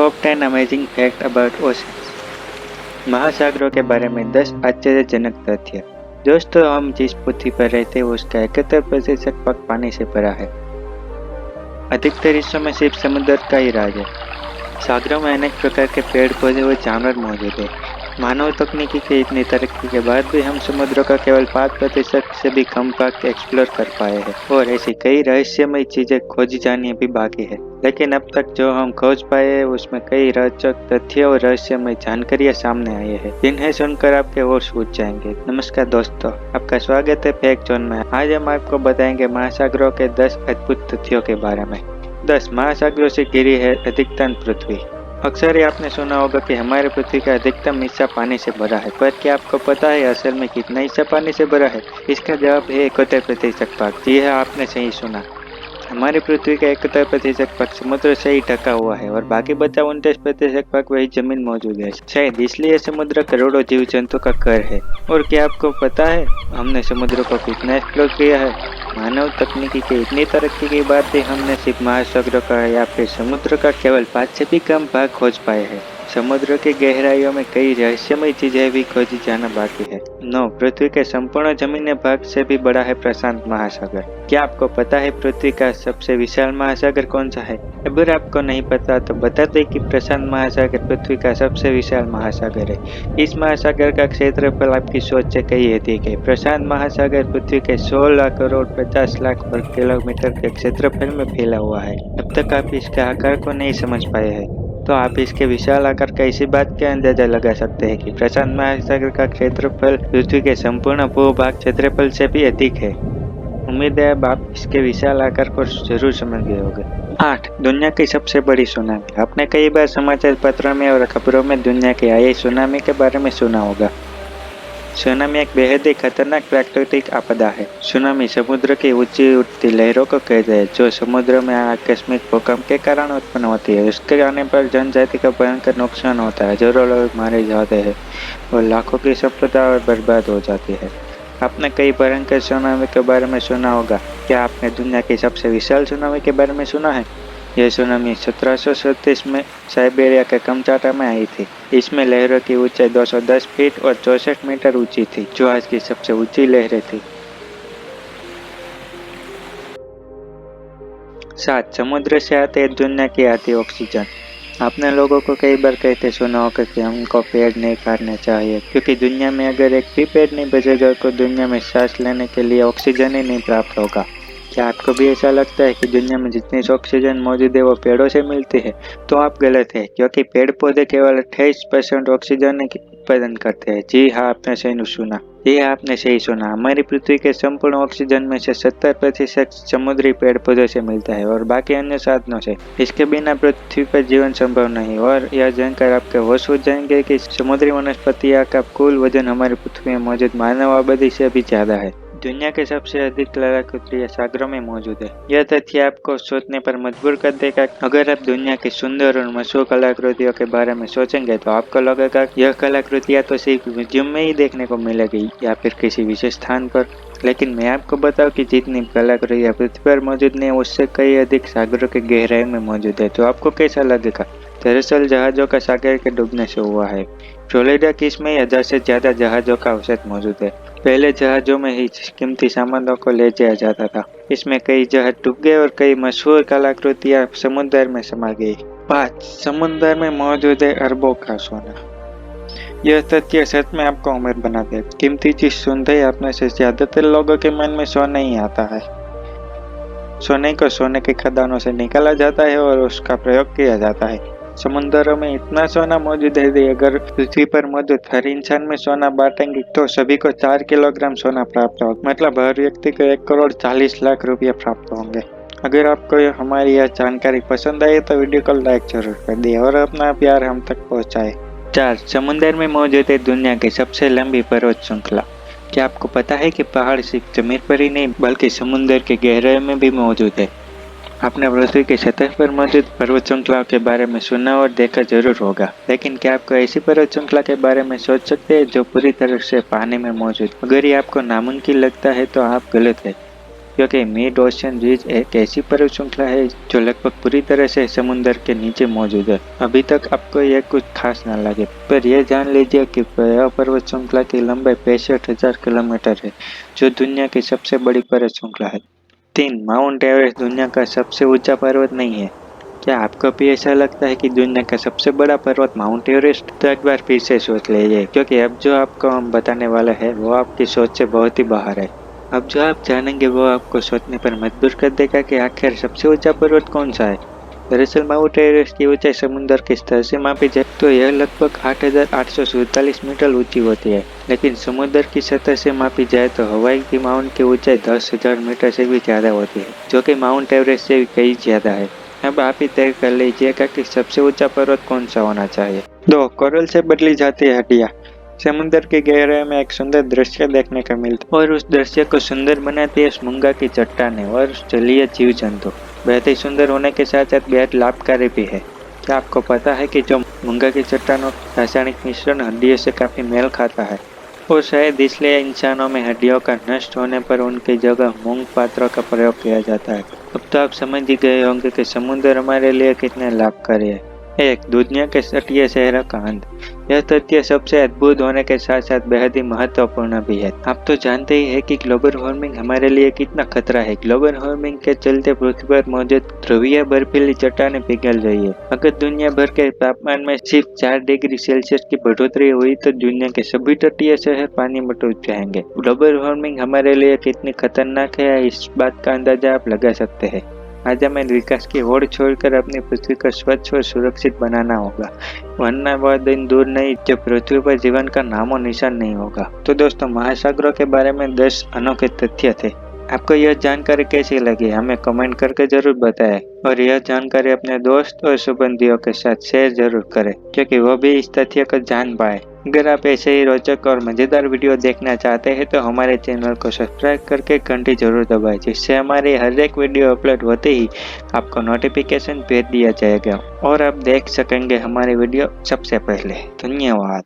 Top 10 amazing fact about ocean. महासागरों के बारे में 10 आश्चर्यजनक तथ्य। दोस्तों, हम जिस पृथ्वी पर रहते हैं उसका 71% भाग पानी से भरा है। अधिकतर हिस्सों में सिर्फ समुद्र का ही राज है। सागरों में अनेक प्रकार के पेड़ पौधे व जानवर मौजूद है। मानव तकनीकी के इतनी तरक्की के बाद भी हम समुद्रों का केवल 5% से भी कम भाग एक्सप्लोर कर पाए हैं और ऐसी कई रहस्यमय चीजें खोजी जानी अभी बाकी है। लेकिन अब तक जो हम खोज पाए हैं उसमें कई रोचक तथ्य और रहस्यमय जानकारियां सामने आई है जिन्हें सुनकर आपके होश सूझ जाएंगे। नमस्कार दोस्तों, आपका स्वागत है फैक्ट जोन में। आज हम आपको बताएंगे महासागरों के 10 अद्भुत तथ्यों के बारे में। 10 महासागरों से घिरी है अधिकतम पृथ्वी। अक्सर ही आपने सुना होगा कि हमारे पृथ्वी का अधिकतम हिस्सा पानी से भरा है, पर क्या आपको पता है असल में कितना हिस्सा पानी से भरा है? इसका जवाब है 71% भाग। जी हाँ, आपने सही सुना। हमारी पृथ्वी का 71% भाग समुद्र से ही ढका हुआ है और बाकी बचा 29% भाग वही जमीन मौजूद है। शायद इसलिए समुद्र करोड़ों जीव जंतु का घर है। और क्या आपको पता है हमने समुद्र को कितना एक्सप्लोर किया है? मानव तकनीकी की इतनी तरक्की के बाद भी हमने सिर्फ महासागरों का या फिर समुद्र का केवल 5 से भी कम भाग खोज पाए हैं। समुद्र की गहराइयों में कई रहस्यमय चीजें भी खोजी जाना बाकी है। 9 पृथ्वी के संपूर्ण जमीनी भाग से भी बड़ा है प्रशांत महासागर। क्या आपको पता है पृथ्वी का सबसे विशाल महासागर कौन सा है? अगर आपको नहीं पता तो बता दें कि प्रशांत महासागर पृथ्वी का सबसे विशाल महासागर है। इस महासागर का क्षेत्रफल आपकी सोच से कई अधिक है। प्रशांत महासागर पृथ्वी के 16 करोड़ 50 लाख वर्ग किलोमीटर के क्षेत्रफल में फैला हुआ है। अब तक आप इसके आकार को नहीं समझ पाए हैं, तो आप इसके विशाल आकार का इसी बात के अंदाजा लगा सकते हैं कि प्रशांत महासागर का क्षेत्रफल पृथ्वी के संपूर्ण भूभाग क्षेत्रफल से भी अधिक है। उम्मीद है अब आप इसके विशाल आकार को जरूर समझ गए होंगे। 8 दुनिया की सबसे बड़ी सुनामी। आपने कई बार समाचार पत्रों में और खबरों में दुनिया की आई सुनामी के बारे में सुना होगा। सुनामी एक बेहद ही खतरनाक प्राकृतिक आपदा है। सुनामी समुद्र की ऊंची उठती लहरों को कहते हैं जो समुद्र में आकस्मिक भूकंप के कारण उत्पन्न होती है। इसके आने पर जनजाति का भयंकर नुकसान होता है, हजारों लोग मारे जाते हैं और लाखों की संपदा बर्बाद हो जाती है। आपने कई भयंकर सुनामी के बारे में सुना होगा। क्या आपने दुनिया की सबसे विशाल सुनामी के बारे में सुना है? यह सुनामी 1737 में साइबेरिया के कमचाटा में आई थी। इसमें लहरों की ऊंचाई 210 फीट और 64 मीटर ऊंची थी, जो आज की सबसे ऊंची लहरें थी। 7 समुद्र से आते दुनिया की आती ऑक्सीजन। आपने लोगों को कई बार कहते सुना होगा कि हमको पेड़ नहीं काटने चाहिए, क्योंकि दुनिया में अगर एक भी पेड़ नहीं बचेगा तो दुनिया में सांस लेने के लिए ऑक्सीजन ही नहीं प्राप्त होगा। क्या आपको भी ऐसा लगता है कि दुनिया में जितनी ऑक्सीजन मौजूद है वो पेड़ों से मिलती है? तो आप गलत है, क्योंकि पेड़ पौधे केवल 28% ऑक्सीजन उत्पादन करते हैं। जी हाँ, आपने सही सुना। आपने सही सुना। हमारी पृथ्वी के संपूर्ण ऑक्सीजन में से 70% समुद्री पेड़ पौधों से मिलता है और बाकी अन्य साधनों से। इसके बिना पृथ्वी पर जीवन संभव नहीं। और यह जानकर आपके होश हो जाएंगे कि समुद्री वनस्पतियों का कुल वजन हमारी पृथ्वी में मौजूद मानव आबादी से भी ज्यादा है। दुनिया के सबसे अधिक कलाकृतियां सागरों में मौजूद है। यह तथ्य आपको सोचने पर मजबूर कर देगा। अगर आप दुनिया की सुंदर और मशहूर कलाकृतियों के बारे में सोचेंगे तो आपको लगेगा यह कलाकृतियां तो सिर्फ म्यूजियम में ही देखने को मिलेगी या फिर किसी विशेष स्थान पर। लेकिन मैं आपको बताऊं कि जितनी कलाकृतियां पृथ्वी पर मौजूद नहीं उससे कई अधिक सागरों के गहराई में मौजूद है। तो आपको कैसा लगेगा? दरअसल जहाजों का सागर के डूबने से हुआ है। फ्लोरिडा कीस में 1000 से ज्यादा जहाजों का अवशेष मौजूद है। पहले जहाजों में ही कीमती सामानों को ले जाया जाता था। इसमें कई जहाज डूब गए और कई मशहूर कलाकृतियां समुद्र में समा गई। 5 समुद्र में मौजूद है अरबों का सोना। यह तथ्य सच में आपको उम्मीद बना दे। कीमती चीज सुनते ही आप में से ज्यादातर लोगों के मन में सोना ही आता है। सोने को सोने के खदानों से निकाला जाता है और उसका प्रयोग किया जाता है। समुद्रों में इतना सोना मौजूद है कि अगर पृथ्वी पर मौजूद हर इंसान में सोना बांटेंगे तो सभी को 4 किलोग्राम सोना प्राप्त होगा। मतलब हर व्यक्ति को 1 करोड़ 40 लाख रुपये प्राप्त होंगे। अगर आपको हमारी यह जानकारी पसंद आई तो वीडियो को लाइक जरूर कर दिए और अपना प्यार हम तक पहुँचाए। 4 समुद्र में मौजूद है दुनिया की सबसे लंबी पर्वत श्रृंखला। क्या आपको पता है कि पहाड़ सिर्फ जमीन पर ही नहीं बल्कि समुद्र के गहराई में भी मौजूद है? आपने पृथ्वी की सतह पर मौजूद पर्वत श्रृंखलाओं के बारे में सुना और देखा जरूर होगा, लेकिन क्या आपको ऐसी पर्वत श्रृंखला के बारे में सोच सकते हैं जो पूरी तरह से पानी में मौजूद? अगर ये आपको नामुमकिन लगता है तो आप गलत है। क्योंकि मिड ओशन रिज एक ऐसी पर्वत श्रृंखला है जो लगभग पूरी तरह से समुद्र के नीचे मौजूद है। अभी तक आपको यह कुछ खास ना लगे, पर यह जान लीजिए कि यह पर्वत श्रृंखला की लंबाई 65,000 किलोमीटर है, जो दुनिया की सबसे बड़ी पर्वत श्रृंखला है। 3. माउंट एवरेस्ट दुनिया का सबसे ऊंचा पर्वत नहीं है। क्या आपको भी ऐसा लगता है कि दुनिया का सबसे बड़ा पर्वत माउंट एवरेस्ट? तो एक बार फिर से सोच लीजिए, क्योंकि अब जो आपको हम बताने वाले हैं वो आपकी सोच से बहुत ही बाहर है। अब जो आप जानेंगे वो आपको सोचने पर मजबूर कर देगा कि आखिर सबसे ऊंचा पर्वत कौन सा है। दरअसल माउंट एवरेस्ट की ऊंचाई समुद्र के स्तर से मापी जाए तो यह लगभग 8,847 मीटर ऊंची होती है, लेकिन समुद्र की सतह से मापी जाए तो हवाई की माउंट की ऊंचाई 10,000 मीटर से भी ज्यादा होती है, जो कि माउंट एवरेस्ट से भी कई ज्यादा है। अब आप ही तय कर लीजिएगा कि सबसे ऊंचा पर्वत कौन सा होना चाहिए। 2. कोरल से बदली जाती है हड्डियां। समुद्र की गहराई में एक सुंदर दृश्य देखने को मिलता है और उस दृश्य को सुंदर बनाती है उस मूंगा की चट्टानें और जलीय जीव जंतु। बेहद ही सुंदर होने के साथ साथ बेहद लाभकारी भी है। क्या आपको पता है कि जो मूंगा की चट्टानों का रासायनिक मिश्रण हड्डियों से काफी मेल खाता है, और शायद इसलिए इंसानों में हड्डियों का नष्ट होने पर उनकी जगह मूंग पात्रों का प्रयोग किया जाता है। अब तो आप समझ ही गए होंगे कि समुद्र हमारे लिए कितने लाभकारी है। 1. दुनिया के तटीय शहरों का अंत। यह तथ्य सबसे अद्भुत होने के साथ साथ बेहद ही महत्वपूर्ण भी है। आप तो जानते ही है कि ग्लोबल वार्मिंग हमारे लिए कितना खतरा है। ग्लोबल वार्मिंग के चलते पृथ्वी पर मौजूद ध्रुवीय बर्फीली चट्टानें पिघल रही है। अगर दुनिया भर के तापमान में सिर्फ 4 डिग्री सेल्सियस की बढ़ोतरी हुई तो दुनिया के सभी तटीय शहर पानी में डूब जाएंगे। ग्लोबल वार्मिंग हमारे लिए कितनी खतरनाक है, इस बात का अंदाजा आप लगा सकते हैं। आज हमें विकास की होड़ छोड़कर अपनी पृथ्वी को स्वच्छ और सुरक्षित बनाना होगा, वरना वह दिन दूर नहीं जब पृथ्वी पर जीवन का नामो निशान नहीं होगा। तो दोस्तों, महासागरों के बारे में 10 अनोखे तथ्य थे। आपको यह जानकारी कैसी लगी हमें कमेंट करके जरूर बताएं, और यह जानकारी अपने दोस्त और संबंधियों के साथ शेयर जरूर करें, क्योंकि वो भी इस तथ्य को जान पाए। अगर आप ऐसे ही रोचक और मजेदार वीडियो देखना चाहते हैं तो हमारे चैनल को सब्सक्राइब करके घंटी जरूर दबाएं, जिससे हमारी हर एक वीडियो अपलोड होते ही आपको नोटिफिकेशन भेज दिया जाएगा और आप देख सकेंगे हमारी वीडियो सबसे पहले। धन्यवाद।